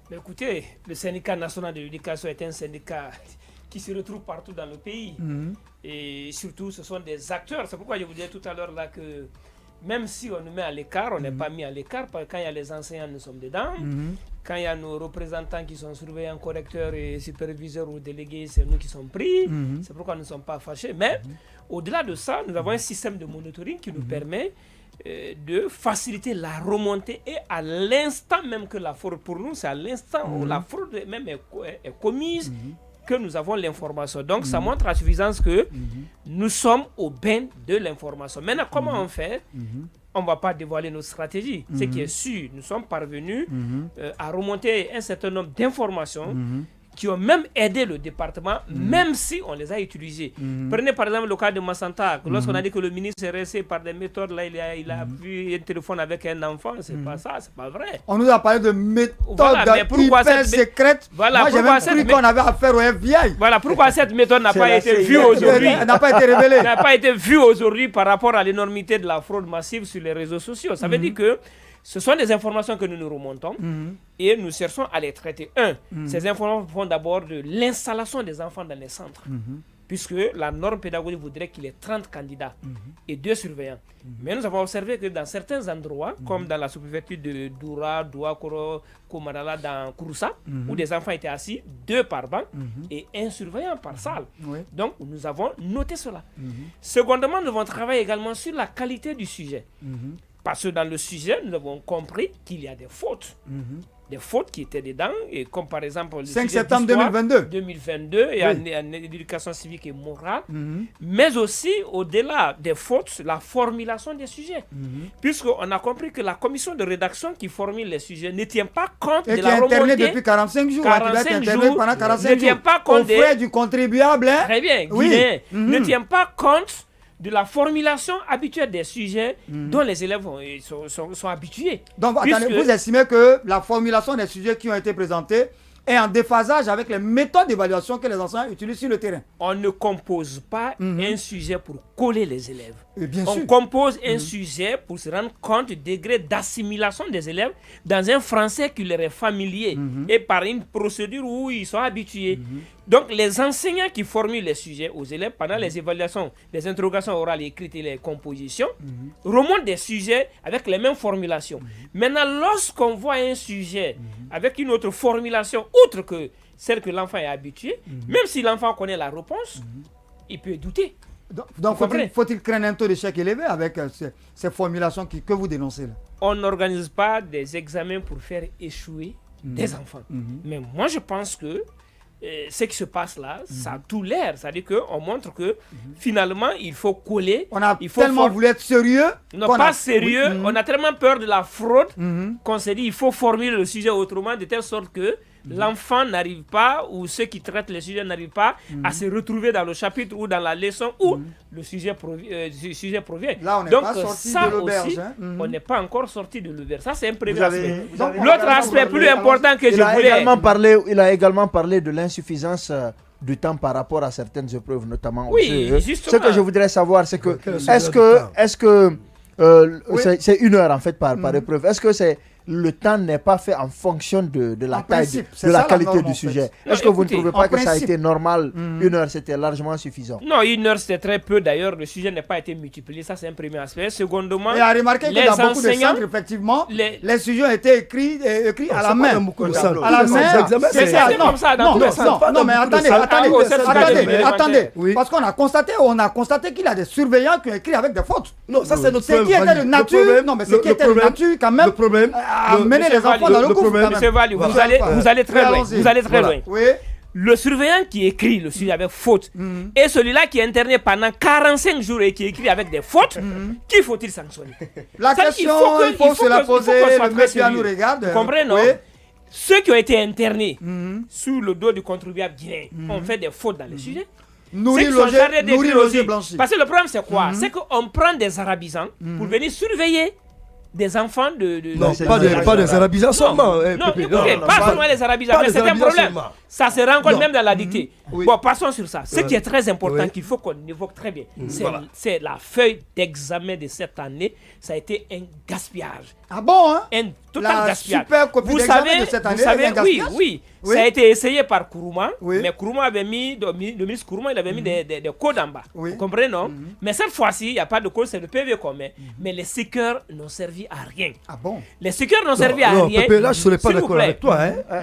Mais écoutez, le syndicat national de l'éducation est un syndicat qui se retrouve partout dans le pays. Et surtout, ce sont des acteurs. C'est pourquoi je vous disais tout à l'heure là que même si on nous met à l'écart, on n'est pas mis à l'écart. Parce que quand il y a les enseignants, nous sommes dedans. Quand il y a nos représentants qui sont surveillants, correcteurs et superviseurs ou délégués, c'est nous qui sommes pris. C'est pourquoi nous ne sommes pas fâchés. Mais au-delà de ça, nous avons un système de monitoring qui nous permet de faciliter la remontée et à l'instant même que la fraude, pour nous, c'est à l'instant où la fraude même est commise que nous avons l'information. Donc, ça montre à suffisance que nous sommes au bain de l'information. Maintenant, comment on fait? On ne va pas dévoiler notre stratégie. Ce qui est sûr, nous sommes parvenus à remonter un certain nombre d'informations qui ont même aidé le département, même si on les a utilisées. Prenez par exemple le cas de Massanta. Lorsqu'on a dit que le ministre est resté par des méthodes, là, il a vu un téléphone avec un enfant, c'est pas ça, c'est pas vrai. On nous a parlé de méthodes hyper secrètes. Voilà, moi, j'ai même cru qu'on avait affaire au FBI. Voilà, pourquoi cette méthode n'a pas été vue aujourd'hui. Elle n'a pas été révélée. N'a pas été vue aujourd'hui par rapport à l'énormité de la fraude massive sur les réseaux sociaux. Ça veut dire que ce sont des informations que nous remontons et nous cherchons à les traiter. Ces informations font d'abord de l'installation des enfants dans les centres. Puisque la norme pédagogique voudrait qu'il y ait 30 candidats et 2 surveillants. Mais nous avons observé que dans certains endroits, comme dans la sous-préfecture de Doura, Douakoro, Komarala, dans Kouroussa, où des enfants étaient assis, 2 par banc et 1 surveillant par salle. Donc, nous avons noté cela. Secondement, nous avons travaillé également sur la qualité du sujet. Parce que dans le sujet, nous avons compris qu'il y a des fautes. Des fautes qui étaient dedans, et comme par exemple le 5 septembre 2022 et en éducation civique et morale, mais aussi au-delà des fautes, la formulation des sujets. Puisqu'on a compris que la commission de rédaction qui formule les sujets ne tient pas compte de la remontée. Et qui est depuis 45 jours. 45 jours, pendant 45 ne tient pas compte des frais du contribuable. Très bien, ne tient pas compte de la formulation habituelle des sujets dont les élèves sont habitués. Donc, attendez, vous estimez que la formulation des sujets qui ont été présentés est en déphasage avec les méthodes d'évaluation que les enseignants utilisent sur le terrain? On ne compose pas un sujet pour coller les élèves. On compose un sujet pour se rendre compte du degré d'assimilation des élèves dans un français qui leur est familier et par une procédure où ils sont habitués. Donc, les enseignants qui formulent les sujets aux élèves pendant les évaluations, les interrogations orales écrites et les compositions remontent des sujets avec les mêmes formulations. Maintenant, lorsqu'on voit un sujet avec une autre formulation autre que celle que l'enfant est habitué, même si l'enfant connaît la réponse, il peut douter. Donc faut-il craindre un taux d'échec élevé avec ces formulations que vous dénoncez là? On n'organise pas des examens pour faire échouer des enfants. Mais moi, je pense que ce qui se passe là, ça a tout l'air. C'est-à-dire qu'on montre que finalement, il faut coller. On a tellement voulu être sérieux. Non, pas sérieux. On a tellement peur de la fraude qu'on s'est dit il faut formuler le sujet autrement de telle sorte que l'enfant n'arrive pas, ou ceux qui traitent le sujet n'arrivent pas à se retrouver dans le chapitre ou dans la leçon où le sujet provient. Là, on n'est pas sorti de l'auberge. On n'est pas encore sorti de l'auberge. Ça, c'est un premier aspect. L'autre aspect plus important que je voulais... Il a également parlé de l'insuffisance du temps par rapport à certaines épreuves, notamment au CE. Ce que je voudrais savoir, c'est que est-ce que c'est 1 heure en fait par épreuve? Est-ce que le temps n'est pas fait en fonction de la taille, de la qualité du sujet? Est-ce que vous ne trouvez pas que ça a été normal? 1 heure, c'était largement suffisant. Non, 1 heure, c'était très peu. D'ailleurs, le sujet n'a pas été multiplié. Ça, c'est un premier aspect. Secondement, et à remarquer que dans beaucoup de centres, effectivement, les sujets ont été écrits à la main. À la main. C'est comme ça dans tous les centres. Non, mais attendez. Parce qu'on a constaté qu'il y a des surveillants qui ont écrit avec des fautes. Non, ça c'est notre problème. Ce qui était de nature, non, mais ce qui était de nature quand même, amener les enfants dans le gouffre. Monsieur Valli, vous allez très loin. Vous allez très loin. Le surveillant qui écrit le sujet avec faute et celui-là qui est interné pendant 45 jours et qui écrit avec des fautes, qui faut-il sanctionner? La question, il faut se la poser, le monsieur nous regarde. Vous comprenez, non? Ceux qui ont été internés sous le dos du contribuable guinéen ont fait des fautes dans les sujets. Nourrir, loger, blanchir. Parce que le problème c'est quoi? C'est qu'on prend des arabisants pour venir surveiller des enfants non, pas des arabisants seulement. Non, pas seulement les arabisants, mais c'est un problème. Ça se rencontre même dans la dictée. Bon, passons sur ça. Ce qui est très important, qu'il faut qu'on évoque très bien, c'est la feuille d'examen de cette année. Ça a été un gaspillage. Ah bon, hein? Un total gaspillage. Super copie d'examen de cette année, oui. Ça a été essayé par Kourouma, mais Kourouma avait mis, le ministre Kourouma, il avait mis des codes en bas. Vous comprenez, non? Mais cette fois-ci, il n'y a pas de code, c'est le PV qu'on met. Mais les stickers n'ont servi à rien. Ah bon? Les stickers n'ont servi à rien. Pépé, là, je ne serais pas d'accord avec toi.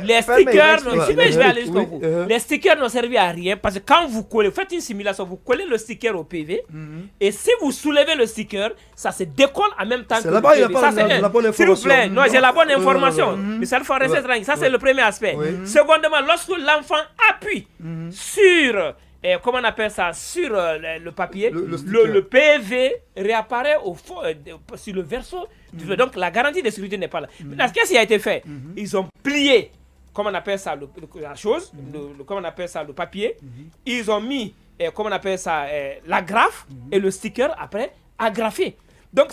Les stickers, je vais aller jusqu'au bout. Les stickers n'ont servi à rien parce que quand vous collez, faites une simulation, vous collez le sticker au PV et si vous soulevez le sticker, ça se décolle en même temps que le PV. Ça, c'est la bonne information. S'il vous plaît, non, j'ai la bonne information. Mais ça, il faut rester tranquille. Ça, c'est le premier aspect. Secondement, lorsque l'enfant appuie sur, comment on appelle ça, sur le papier, le PV réapparaît au fond, sur le verso. Donc, la garantie de sécurité n'est pas là. Maintenant, qu'est-ce qui a été fait? Ils ont plié, comment on appelle ça, la chose, comment on appelle ça, le papier. Ils ont mis, comment on appelle ça, l'agrafe et le sticker après agrafé. Donc,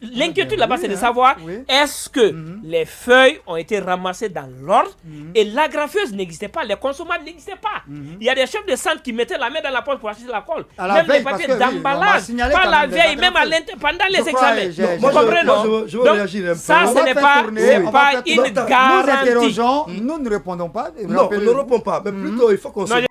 l'inquiétude là-bas, c'est de savoir est-ce que les feuilles ont été ramassées dans l'ordre et l'agrafeuse n'existait pas, les consommables n'existaient pas. Il y a des chefs de centre qui mettaient la main dans la poche pour acheter la colle. Même les papiers d'emballage, pas la veille, même pendant les examens. Vous comprenez, non? Je veux réagir un peu. Ça, ce n'est pas une garantie. Nous ne répondons pas. Non, on ne répond pas. Mais plutôt, il faut qu'on se